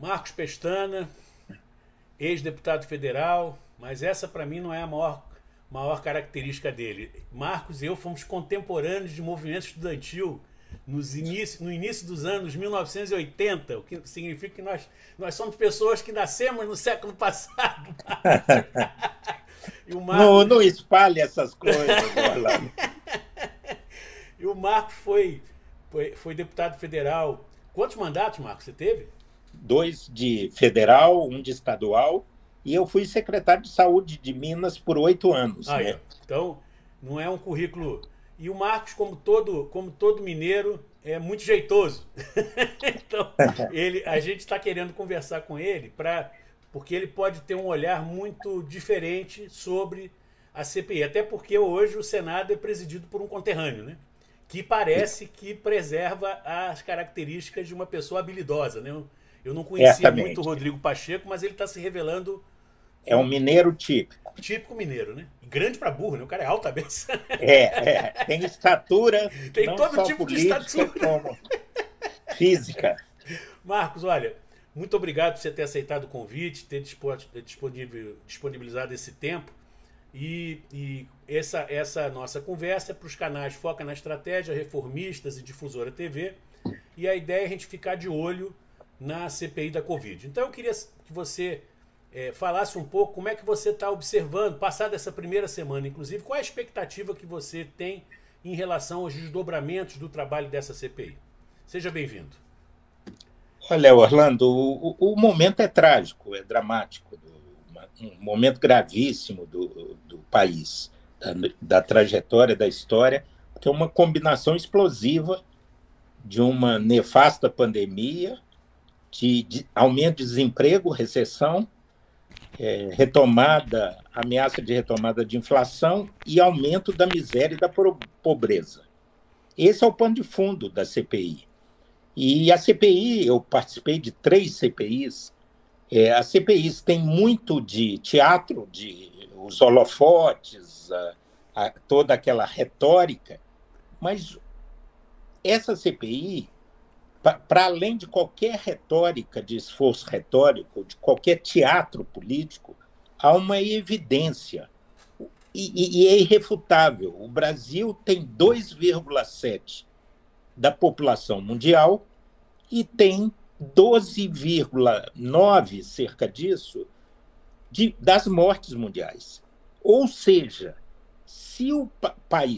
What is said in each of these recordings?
Marcos Pestana, ex-deputado federal, mas essa para mim não é a maior característica dele. Marcos e eu fomos contemporâneos de movimento estudantil no início dos anos 1980, o que significa que nós somos pessoas que nascemos no século passado. E o Não, Marcos, não espalhe essas coisas, Orlando. e o Marcos foi deputado federal. Quantos mandatos, Marcos, você teve? Dois de federal, um de estadual, e eu fui secretário de saúde de Minas por 8 anos, Aí, né? ó. Então, não é um currículo. E o Marcos, como todo mineiro, é muito jeitoso. Então, a gente está querendo conversar com ele porque ele pode ter um olhar muito diferente sobre a CPI. Até porque hoje o Senado é presidido por um conterrâneo, né? Que parece que preserva as características de uma pessoa habilidosa, né? Eu não conhecia muito o Certamente. Rodrigo Pacheco, mas ele está se revelando É um um mineiro típico. típico mineiro, né? E grande para burro, né? O cara é alta beça. Tem estatura, Tem não todo só tipo de política, estatura. como física. Marcos, olha, muito obrigado por você ter aceitado o convite, ter disponibilizado esse tempo. E essa nossa conversa é para os canais Foca na Estratégia, Reformistas e Difusora TV. E a ideia é a gente ficar de olho na CPI da Covid. Então eu queria que você falasse um pouco como é que você está observando, passada essa primeira semana, inclusive, qual é a expectativa que você tem em relação aos desdobramentos do trabalho dessa CPI. Seja bem-vindo. Olha, Orlando, o momento é trágico, é dramático, um momento gravíssimo do país, da trajetória da história, que é uma combinação explosiva de uma nefasta pandemia, de aumento de desemprego, recessão, ameaça de retomada de inflação e aumento da miséria e da pobreza. Esse é o pano de fundo da CPI. E a CPI, eu participei de 3 CPIs. As CPIs têm muito de teatro, de os holofotes, toda aquela retórica, mas essa CPI, para além de qualquer retórica, de esforço retórico, de qualquer teatro político, há uma evidência, e é irrefutável. O Brasil tem 2,7% da população mundial e tem 12,9%, cerca disso, das mortes mundiais. Ou seja, se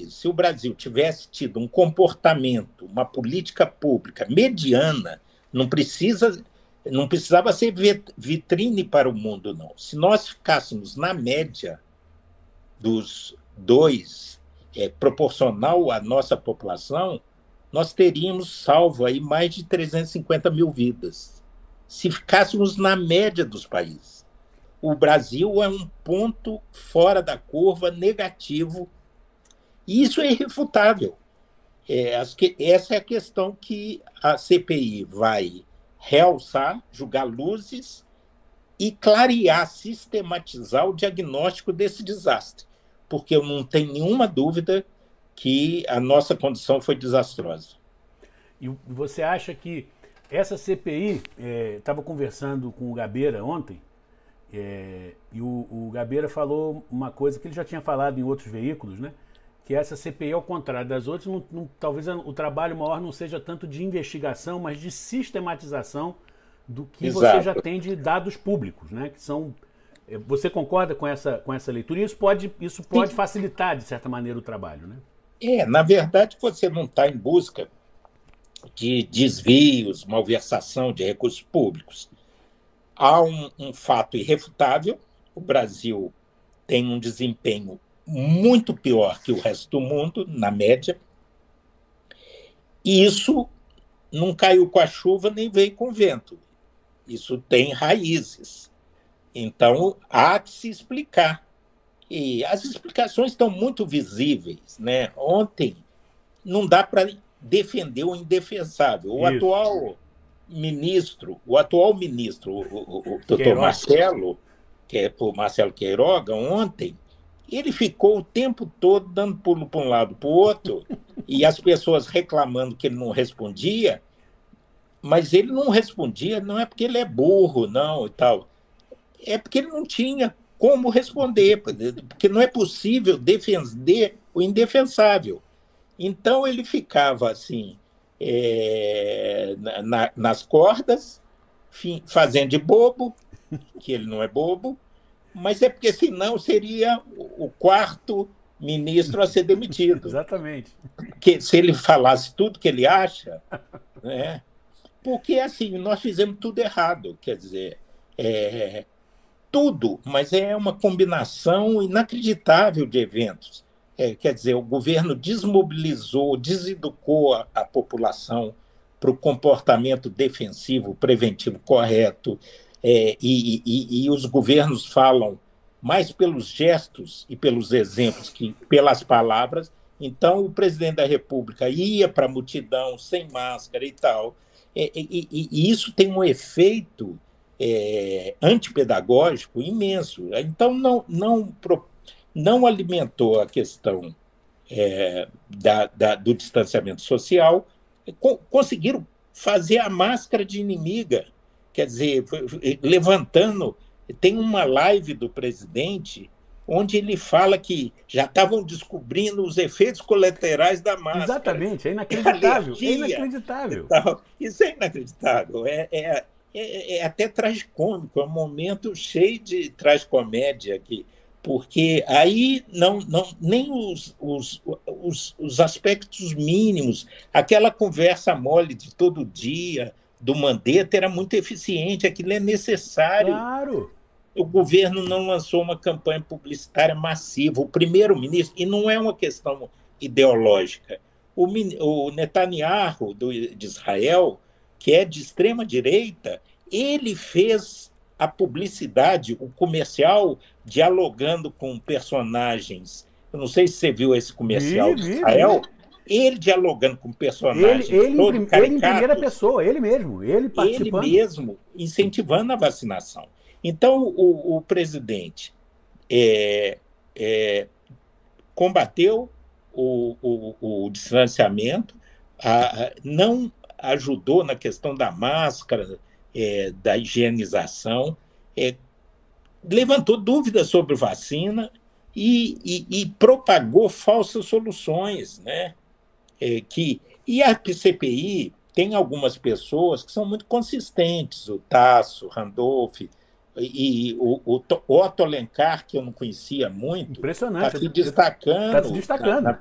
se o Brasil tivesse tido um comportamento, uma política pública mediana, não precisava ser vitrine para o mundo, não. Se nós ficássemos na média dos dois, proporcional à nossa população, nós teríamos salvo aí mais de 350 mil vidas. Se ficássemos na média dos países. O Brasil é um ponto fora da curva negativo, e isso é irrefutável. Essa é a questão que a CPI vai realçar, jogar luzes e clarear, sistematizar o diagnóstico desse desastre, porque eu não tenho nenhuma dúvida que a nossa condição foi desastrosa. E você acha que essa CPI, estava conversando com o Gabeira ontem, e o Gabeira falou uma coisa que ele já tinha falado em outros veículos, né? Que essa CPI, ao contrário das outras, talvez o trabalho maior não seja tanto de investigação, mas de sistematização do que você já Exato. tem de dados públicos, né? Que são. Você concorda com essa leitura? E isso pode Sim. facilitar, de certa maneira, o trabalho, né? Na verdade, você não está em busca de desvios, malversação de recursos públicos. Há um fato irrefutável: o Brasil tem um desempenho muito pior que o resto do mundo, na média, e isso não caiu com a chuva nem veio com o vento. Isso tem raízes. Então, há que se explicar. E as explicações estão muito visíveis, né? Ontem, não dá para defender o indefensável. Isso. O atual ministro, o doutor Queiroga. Marcelo, que é o Marcelo Queiroga, ontem, ele ficou o tempo todo dando pulo para um lado para o outro, e as pessoas reclamando que ele não respondia, mas ele não respondia, não é porque ele é burro, não, e tal. É porque ele não tinha como responder, porque não é possível defender o indefensável. Então ele ficava assim, nas cordas, fazendo de bobo, que ele não é bobo, mas é porque senão seria o quarto ministro a ser demitido. Exatamente. Porque se ele falasse tudo que ele acha, né? Porque assim, nós fizemos tudo errado, quer dizer, é, tudo, mas é uma combinação inacreditável de eventos. Quer dizer, o governo desmobilizou, deseducou a população para o comportamento defensivo, preventivo correto, e os governos falam mais pelos gestos e pelos exemplos que pelas palavras. Então, o presidente da República ia para a multidão sem máscara e tal. E isso tem um efeito antipedagógico imenso. Então, não alimentou a questão do distanciamento social, conseguiram fazer a máscara de inimiga, quer dizer, levantando. Tem uma live do presidente onde ele fala que já estavam descobrindo os efeitos colaterais da máscara. Exatamente, é inacreditável. É Alergia, inacreditável. isso é inacreditável. É até tragicômico, é um momento cheio de tragicomédia aqui, porque aí nem os aspectos mínimos, aquela conversa mole de todo dia do Mandetta era muito eficiente, aquilo é necessário. Claro. O governo não lançou uma campanha publicitária massiva. O primeiro-ministro, e não é uma questão ideológica, o Netanyahu, de Israel, que é de extrema-direita, ele fez a publicidade, o comercial, dialogando com personagens. Eu não sei se você viu esse comercial de Israel. Ele dialogando com personagens ele em primeira pessoa, ele mesmo, ele participando. Ele mesmo incentivando a vacinação. Então, o presidente combateu o distanciamento, não ajudou na questão da máscara, da higienização, levantou dúvidas sobre vacina e propagou falsas soluções, né? E a CPI tem algumas pessoas que são muito consistentes, o Tasso, Randolph, e o Otto Alencar, que eu não conhecia muito, impressionante, está se destacando. Tá se destacando.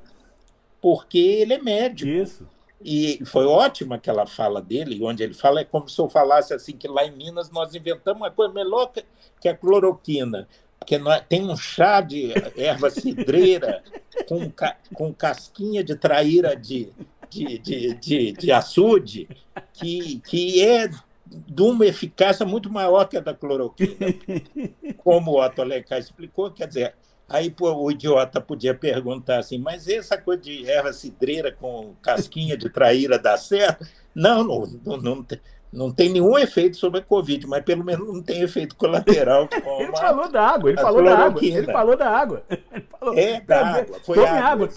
Porque ele é médico. Isso. E foi ótima aquela fala dele, onde ele fala, é como se eu falasse assim, que lá em Minas nós inventamos uma coisa melhor que a cloroquina, porque tem um chá de erva cidreira com casquinha de traíra de açude, que é de uma eficácia muito maior que a da cloroquina. Como o Otto Alencar explicou, quer dizer, aí o idiota podia perguntar assim, mas essa coisa de erva cidreira com casquinha de traíra dá certo? Não tem nenhum efeito sobre a Covid, mas pelo menos não tem efeito colateral. Ele falou da água, ele falou da água. Ele falou da água. Da água.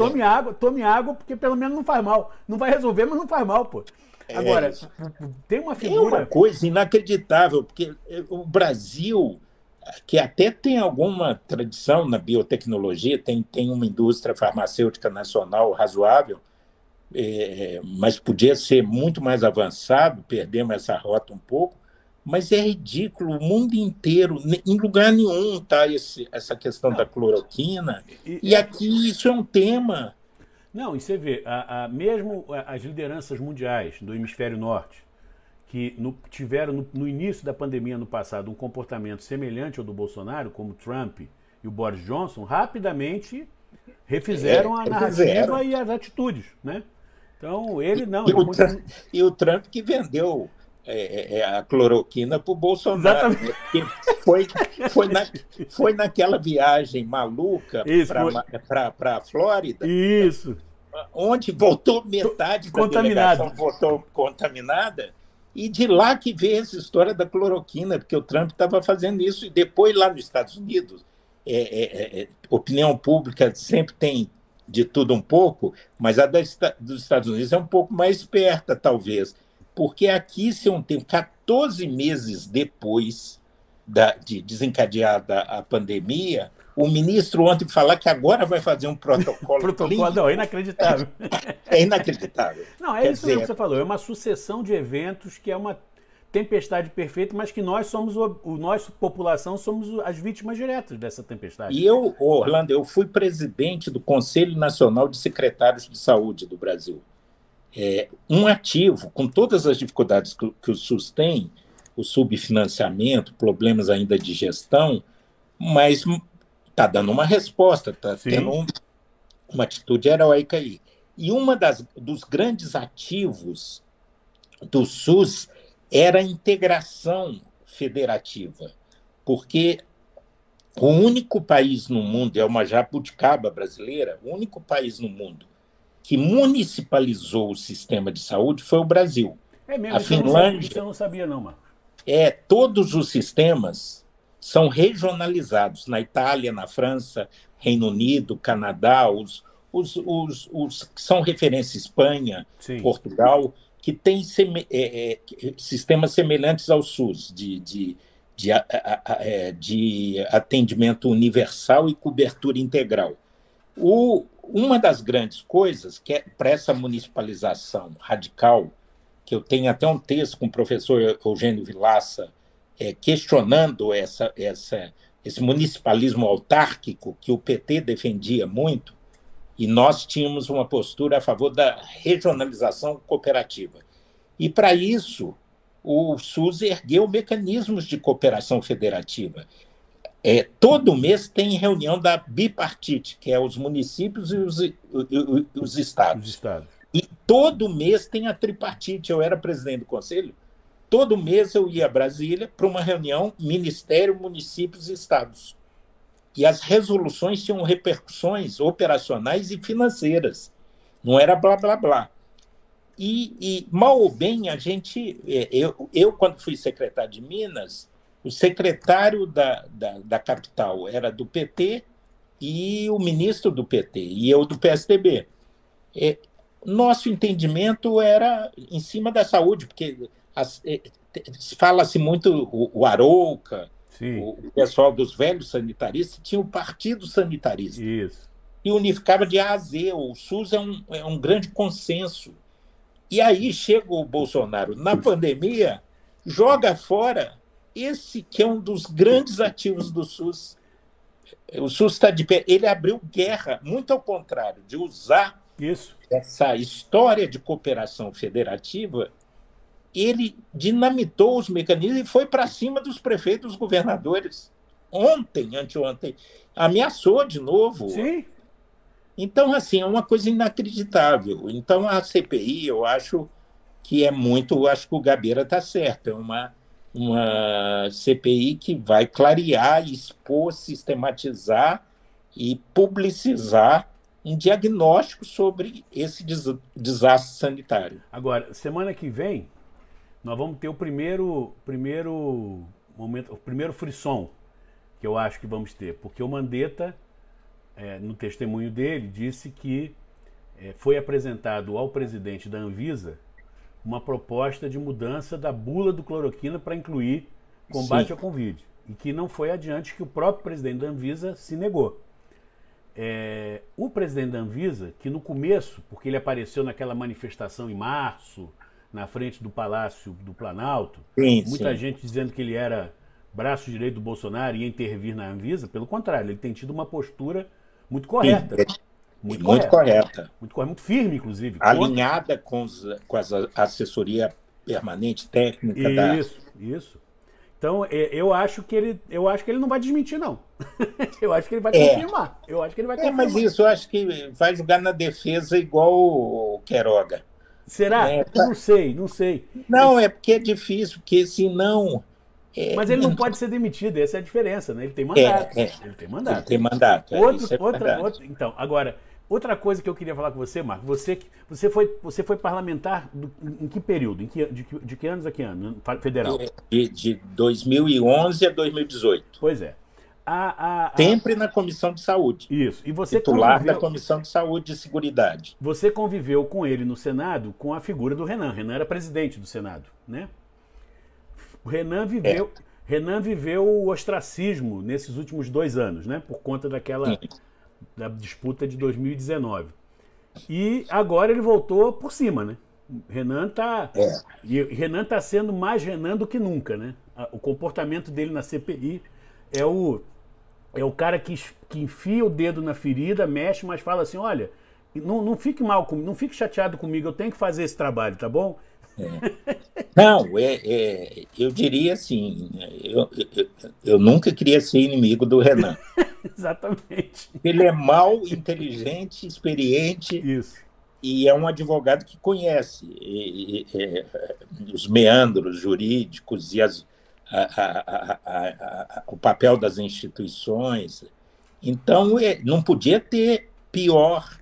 Tome água, porque pelo menos não faz mal. Não vai resolver, mas não faz mal, pô. Agora, tem uma figura... É uma coisa inacreditável, porque o Brasil, que até tem alguma tradição na biotecnologia, tem uma indústria farmacêutica nacional razoável, mas podia ser muito mais avançado, perdemos essa rota um pouco, mas é ridículo, o mundo inteiro, em lugar nenhum está essa questão da cloroquina, e aqui isso é um tema. Não, e você vê, mesmo as lideranças mundiais do hemisfério norte, que tiveram no início da pandemia no passado um comportamento semelhante ao do Bolsonaro, como Trump e o Boris Johnson, rapidamente refizeram a narrativa e as atitudes, né? Então, ele não... E o Trump que vendeu a cloroquina para o Bolsonaro. Foi naquela viagem maluca para a Flórida. Isso. Onde voltou metade da delegação voltou contaminada. E de lá que veio essa história da cloroquina, porque o Trump estava fazendo isso. E depois, lá nos Estados Unidos, opinião pública sempre tem de tudo um pouco, mas a dos Estados Unidos é um pouco mais esperta, talvez. porque aqui, se eu tenho 14 meses depois de desencadeada a pandemia, o ministro ontem falar que agora vai fazer um protocolo Protocolo, clínico não, é inacreditável. é inacreditável. Não, é Quer isso mesmo dizer, que você falou. É uma sucessão de eventos que é uma tempestade perfeita, mas que nós somos, nós, população, somos as vítimas diretas dessa tempestade. e eu, Orlando, eu fui presidente do Conselho Nacional de Secretários de Saúde do Brasil. Um ativo, com todas as dificuldades que o SUS tem, o subfinanciamento, problemas ainda de gestão, mas está dando uma resposta, está tendo uma atitude heróica aí. E dos grandes ativos do SUS era a integração federativa, porque o único país no mundo, é uma jabuticaba brasileira, o único país no mundo que municipalizou o sistema de saúde foi o Brasil. É mesmo, A Finlândia, isso eu não sabia não, Marcos. Todos os sistemas são regionalizados. Na Itália, na França, Reino Unido, Canadá, os que são referência Espanha, Sim. Portugal, que têm sistemas semelhantes ao SUS, de atendimento universal e cobertura integral. Uma das grandes coisas que é para essa municipalização radical, que eu tenho até um texto com o professor Eugênio Vilaça questionando esse municipalismo autárquico que o PT defendia muito, e nós tínhamos uma postura a favor da regionalização cooperativa. E, para isso, o SUS ergueu mecanismos de cooperação federativa. Todo mês tem reunião da bipartite, que é os municípios e os estados. E todo mês tem a tripartite. Eu era presidente do conselho. Todo mês eu ia a Brasília para uma reunião Ministério, municípios e estados. E as resoluções tinham repercussões operacionais e financeiras. Não era blá, blá, blá. E mal ou bem, a gente... Eu, quando fui secretário de Minas, o secretário da capital era do PT e o ministro do PT, e eu do PSDB. Nosso entendimento era em cima da saúde, porque fala-se muito o Arouca, o pessoal dos velhos sanitaristas, tinha o Partido Sanitarista. Isso. E unificava de A a Z. O SUS é um grande consenso. E aí chega o Bolsonaro, na pandemia, joga fora esse que é um dos grandes ativos do SUS. O SUS está de pé. Ele abriu guerra, muito ao contrário, de usar essa história de cooperação federativa, ele dinamitou os mecanismos e foi para cima dos prefeitos, dos governadores. Anteontem, ameaçou de novo. Sim. Então, assim, é uma coisa inacreditável. Então, a CPI, eu acho que acho que o Gabeira está certo, é uma CPI que vai clarear, expor, sistematizar e publicizar um diagnóstico sobre esse desastre sanitário. Agora, semana que vem, nós vamos ter o primeiro momento, o primeiro frisson que eu acho que vamos ter, porque o Mandetta, no testemunho dele, disse que foi apresentado ao presidente da Anvisa uma proposta de mudança da bula do cloroquina para incluir combate ao Covid, e que não foi adiante, que o próprio presidente da Anvisa se negou. O presidente da Anvisa, que no começo, porque ele apareceu naquela manifestação em março, na frente do Palácio do Planalto, muita gente dizendo que ele era braço direito do Bolsonaro e ia intervir na Anvisa, pelo contrário, ele tem tido uma postura muito correta. Muito correta. Muito firme, inclusive. Alinhada com a assessoria permanente técnica Isso. Então, eu acho que ele não vai desmentir, não. Eu acho que ele vai confirmar. Mas isso eu acho que vai jogar na defesa igual o Queiroga. Será? Não sei. Não, é porque é difícil, porque senão... Mas ele não pode ser demitido, essa é a diferença, né? Ele tem mandato. Ele tem mandato. Então, agora, outra coisa que eu queria falar com você, Marco, você foi parlamentar em que período? De que anos a que ano? Federal? De 2011 a 2018. Pois é. Sempre na Comissão de Saúde. Isso. E você titular da Comissão de Saúde e Seguridade. Você conviveu com ele no Senado com a figura do Renan. Renan era presidente do Senado, né? O Renan viveu o ostracismo nesses últimos 2 anos, né? Por conta da disputa de 2019. E agora ele voltou por cima, né? Renan tá sendo mais Renan do que nunca, né? O comportamento dele na CPI é o cara que enfia o dedo na ferida, mexe, mas fala assim, olha, não fique mal comigo, não fique chateado comigo, eu tenho que fazer esse trabalho, tá bom? Não, eu diria assim, eu nunca queria ser inimigo do Renan. Exatamente. Ele é mau, inteligente, experiente. Isso. E é um advogado que conhece os meandros jurídicos e o papel das instituições. Então, não podia ter pior.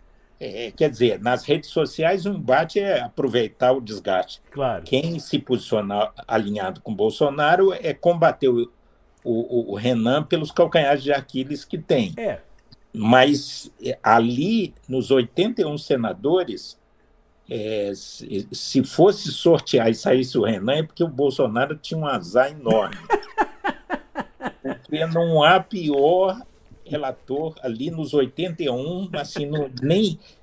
Quer dizer, nas redes sociais o embate é aproveitar o desgaste. Claro. Quem se posicionar alinhado com Bolsonaro é combater o Renan pelos calcanhares de Aquiles que tem. Mas ali, nos 81 senadores, se fosse sortear e saísse o Renan, é porque o Bolsonaro tinha um azar enorme. Porque não há pior relator ali nos 81, assim,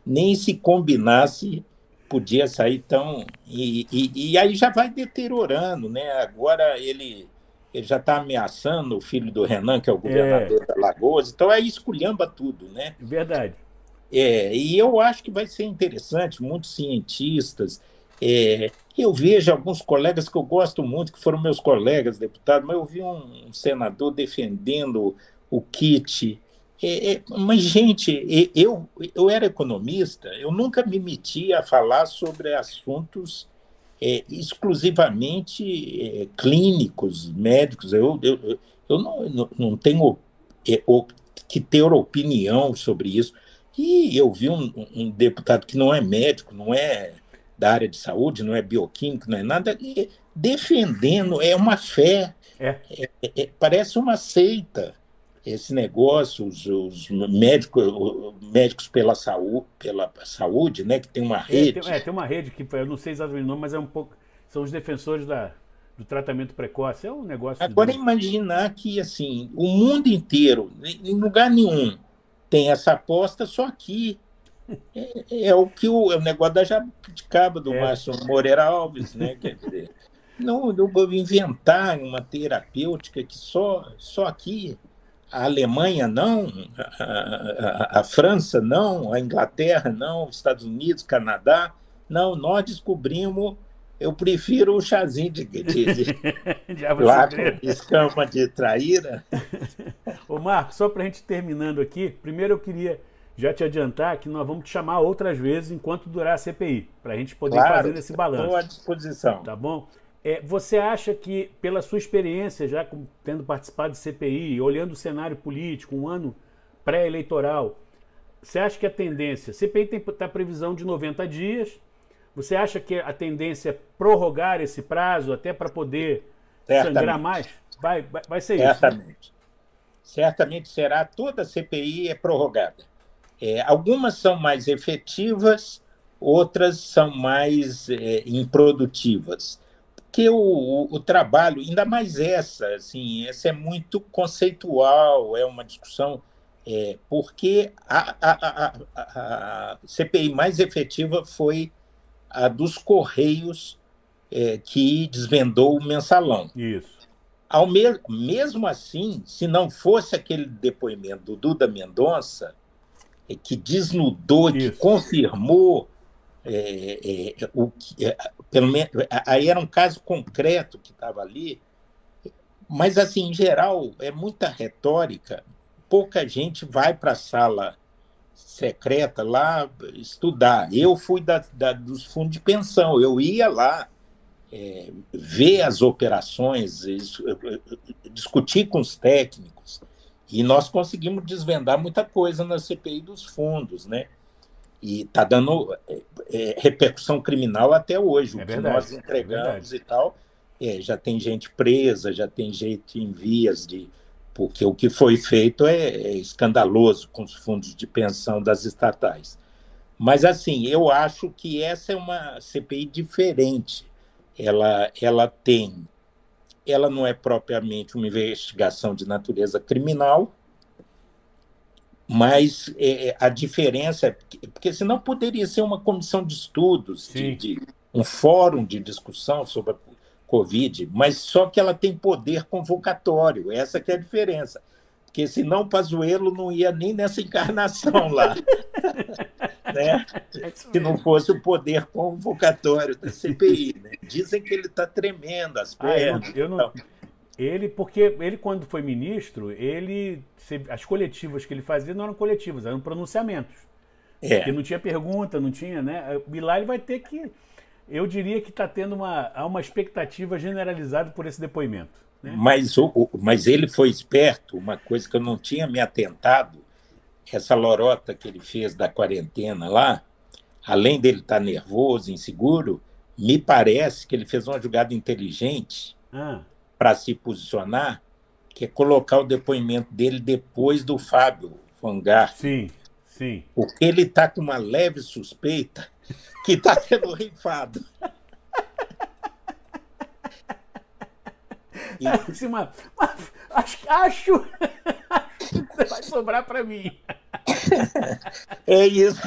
nem se combinasse, podia sair tão... E aí já vai deteriorando, né? Agora ele já está ameaçando o filho do Renan, que é o governador da Alagoas, então aí esculhamba tudo, né? Verdade. E eu acho que vai ser interessante, muitos cientistas. Eu vejo alguns colegas que eu gosto muito, que foram meus colegas deputados, mas eu vi um senador defendendo o kit. Mas, gente, eu era economista, eu nunca me metia a falar sobre assuntos exclusivamente clínicos, médicos. Eu não tenho que ter opinião sobre isso. E eu vi um deputado que não é médico, não é da área de saúde, não é bioquímico, não é nada, defendendo, é uma fé, parece uma seita esse negócio, os médicos pela saúde, né, que tem uma rede. Tem uma rede que eu não sei exatamente o nome, mas é um pouco. São os defensores do tratamento precoce. É um negócio. Agora, imaginar que assim, o mundo inteiro, em lugar nenhum, tem essa aposta, só aqui. É o que o negócio da jabuticaba do Márcio Moreira Alves, né? Quer dizer, não vou inventar uma terapêutica que só aqui. A Alemanha não, a França não, a Inglaterra não, os Estados Unidos, Canadá, não, nós descobrimos, eu prefiro o chazinho de lá com escama de traíra. Ô Marcos, só para a gente terminando aqui, primeiro eu queria já te adiantar que nós vamos te chamar outras vezes enquanto durar a CPI, para a gente poder fazer esse balanço. Estou à disposição. Tá bom? Você acha que, pela sua experiência, já tendo participado de CPI, olhando o cenário político, um ano pré-eleitoral, você acha que a tendência... CPI tem a previsão de 90 dias, você acha que a tendência é prorrogar esse prazo até para poder sangrar mais? Vai ser Certamente. Isso? Certamente será. Toda a CPI é prorrogada. Algumas são mais efetivas, outras são mais improdutivas. Porque o trabalho, ainda mais essa é muito conceitual, é uma discussão, porque a CPI mais efetiva foi a dos Correios, que desvendou o mensalão. Isso. Mesmo assim, se não fosse aquele depoimento do Duda Mendonça, que desnudou, que confirmou pelo menos, aí era um caso concreto que estava ali, mas, assim, em geral, é muita retórica, pouca gente vai para a sala secreta lá estudar. Eu fui dos fundos de pensão, eu ia lá ver as operações, discutir com os técnicos, e nós conseguimos desvendar muita coisa na CPI dos fundos, né? E está dando repercussão criminal até hoje. O que nós entregamos e tal, já tem gente presa, já tem gente em vias de porque o que foi feito é escandaloso com os fundos de pensão das estatais. Mas, assim, eu acho que essa é uma CPI diferente. Ela não é propriamente uma investigação de natureza criminal, mas a diferença é porque senão poderia ser uma comissão de estudos, um fórum de discussão sobre a Covid, mas só que ela tem poder convocatório, essa que é a diferença. Porque senão o Pazuello não ia nem nessa encarnação lá. Né? Se não fosse o poder convocatório da CPI. Né? Dizem que ele está tremendo as pernas. Porque ele, quando foi ministro, as coletivas que ele fazia não eram coletivas, eram pronunciamentos. Porque não tinha pergunta, não tinha, né? E lá ele vai ter que... Eu diria que está tendo uma expectativa generalizada por esse depoimento. Né? Mas ele foi esperto, uma coisa que eu não tinha me atentado, essa lorota que ele fez da quarentena lá, além dele estar nervoso, inseguro, me parece que ele fez uma jogada inteligente para se posicionar, que é colocar o depoimento dele depois do Fábio Van Garten. Sim. Porque ele está com uma leve suspeita que está sendo rifado. Acho que vai sobrar para mim. É isso.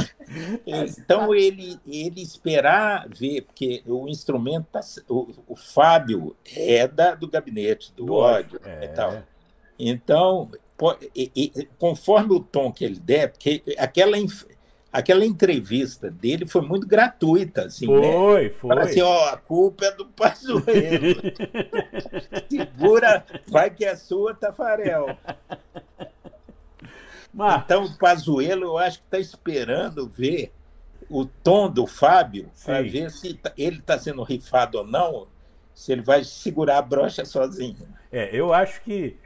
Então, ele esperar ver, porque o instrumento, o Fábio é do gabinete do ódio e tal. Então, conforme o tom que ele der, porque aquela entrevista dele foi muito gratuita, assim, foi. Fala assim, a culpa é do Pazuello. Segura, vai que é sua, Tafarel. Então, o Pazuello, eu acho que está esperando ver o tom do Fábio para ver se ele está sendo rifado ou não, se ele vai segurar a brocha sozinho. Eu acho que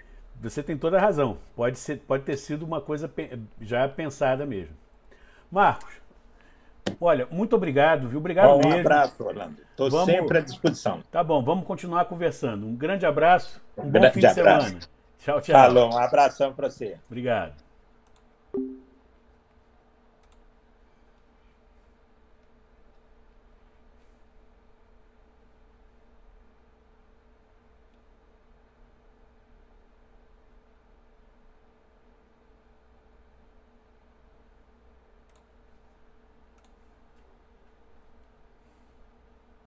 você tem toda a razão. Pode ter sido uma coisa já pensada mesmo. Marcos, olha, muito obrigado, viu? Obrigado mesmo. Um abraço, Orlando. Estou sempre à disposição. Tá bom, vamos continuar conversando. Um grande abraço, um bom fim de semana. Tchau. Falou, um abração para você. Obrigado.